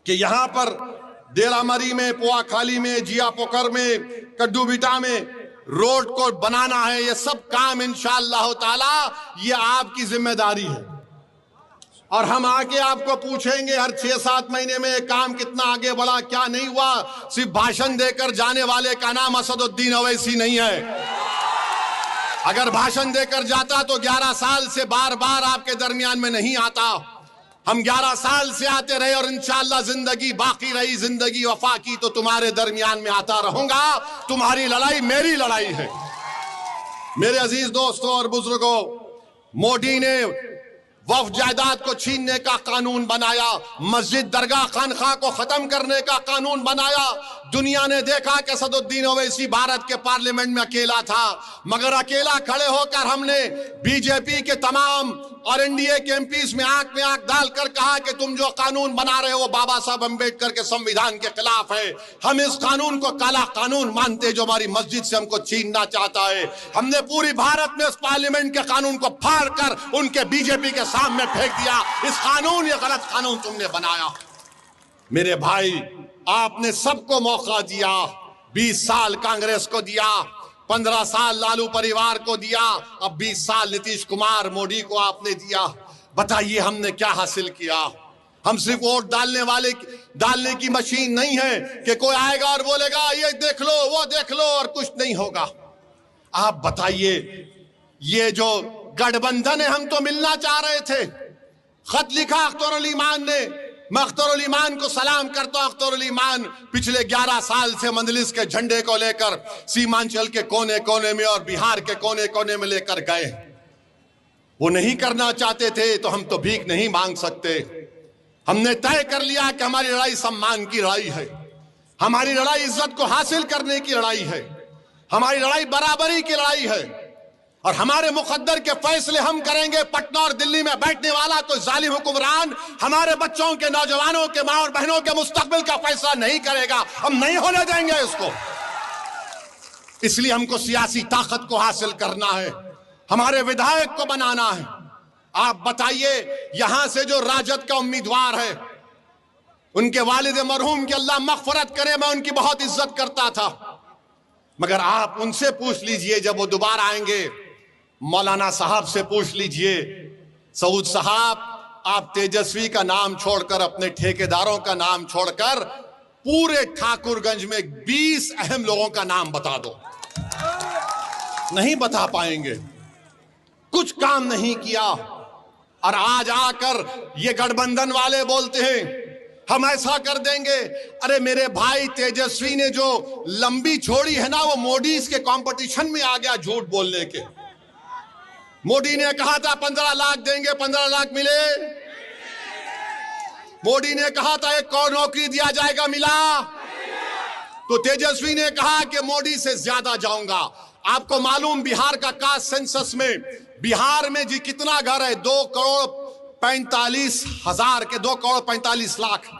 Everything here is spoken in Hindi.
कि यहां पर डेरामरी में, पोआखाली में, जिया पोखर में, कड्डू बिटा में रोड को बनाना है। ये सब काम इंशाअल्लाह ताला ये आपकी जिम्मेदारी है। और हम आके आपको पूछेंगे हर 6-7 महीने में ये काम कितना आगे बढ़ा, क्या नहीं हुआ। सिर्फ भाषण देकर जाने वाले का नाम असदुद्दीन ओवैसी नहीं है। अगर भाषण देकर जाता तो 11 साल से बार बार आपके दरमियान में नहीं आता। हम 11 साल से आते रहे और इंशाअल्लाह जिंदगी बाकी रही, जिंदगी वफा की, तो तुम्हारे दरमियान में आता रहूंगा। तुम्हारी लड़ाई मेरी लड़ाई है। मेरे अजीज दोस्तों और बुजुर्गों, मोदी ने वक्फ जायदाद को छीनने का कानून बनाया, मस्जिद दरगाह खानखा को खत्म करने का कानून बनाया। दुनिया ने देखा कि असदुद्दीन ओवैसी भारत के पार्लियामेंट में अकेला था, मगर अकेला खड़े होकर हमने बीजेपी के तमाम और एनडीए के एमपीज में आंख डालकर कहा कि तुम जो कानून बना रहे हो वो बाबा साहब अंबेडकर के संविधान के खिलाफ है। हम इस कानून को काला कानून मानते जो हमारी मस्जिद से हमको छीनना चाहता है। हमने पूरी भारत में इस पार्लियामेंट के कानून को फाड़ कर उनके बीजेपी के सामने फेंक दिया। इस कानून, ये गलत कानून तुमने बनाया। मेरे भाई, आपने सबको मौका दिया। 20 साल कांग्रेस को दिया, 15 साल लालू परिवार को दिया, अब 20 साल नीतीश कुमार मोदी को आपने दिया। बताइए हमने क्या हासिल किया? हम सिर्फ वोट डालने की मशीन नहीं है कि कोई आएगा और बोलेगा ये देख लो, वो देख लो और कुछ नहीं होगा। आप बताइए, ये जो गठबंधन है, हम तो मिलना चाह रहे थे। खत लिखा अख्तरुल ईमान ने, मैं अख्तरुल ईमान को सलाम करता हूं। अख्तरुल ईमान पिछले 11 साल से मंजलिस के झंडे को लेकर सीमांचल के कोने कोने में और बिहार के कोने कोने में लेकर गए। वो नहीं करना चाहते थे तो हम तो भीख नहीं मांग सकते। हमने तय कर लिया कि हमारी लड़ाई सम्मान की लड़ाई है, हमारी लड़ाई इज्जत को हासिल करने की लड़ाई है, हमारी लड़ाई बराबरी की लड़ाई है। और हमारे मुकद्दर के फैसले हम करेंगे। पटना और दिल्ली में बैठने वाला कोई जालिम हुक्मरान हमारे बच्चों के, नौजवानों के, मां और बहनों के मुस्तकबिल का फैसला नहीं करेगा। हम नहीं होने देंगे इसको। इसलिए हमको सियासी ताकत को हासिल करना है, हमारे विधायक को बनाना है। आप बताइए, यहां से जो राजद का उम्मीदवार है, उनके वालिद मरहूम की अल्लाह मगफरत करे, मैं उनकी बहुत इज्जत करता था। मगर आप उनसे पूछ लीजिए, जब वो दोबारा आएंगे, मौलाना साहब से पूछ लीजिए, सऊद साहब, आप तेजस्वी का नाम छोड़कर, अपने ठेकेदारों का नाम छोड़कर पूरे ठाकुरगंज में 20 अहम लोगों का नाम बता दो। नहीं बता पाएंगे। कुछ काम नहीं किया। और आज आकर ये गठबंधन वाले बोलते हैं हम ऐसा कर देंगे। अरे मेरे भाई, तेजस्वी ने जो लंबी छोड़ी है ना, वो मोदी इसके कंपटीशन में आ गया झूठ बोलने के। मोदी ने कहा था 15 लाख देंगे, 15 लाख मिले। मोदी ने कहा था 1 करोड़ नौकरी दिया जाएगा, मिला। तो तेजस्वी ने कहा कि मोदी से ज्यादा जाऊंगा। आपको मालूम, बिहार का कास्ट सेंसस में बिहार में जी कितना घर है? 2,45,000 के 2,45,00,000।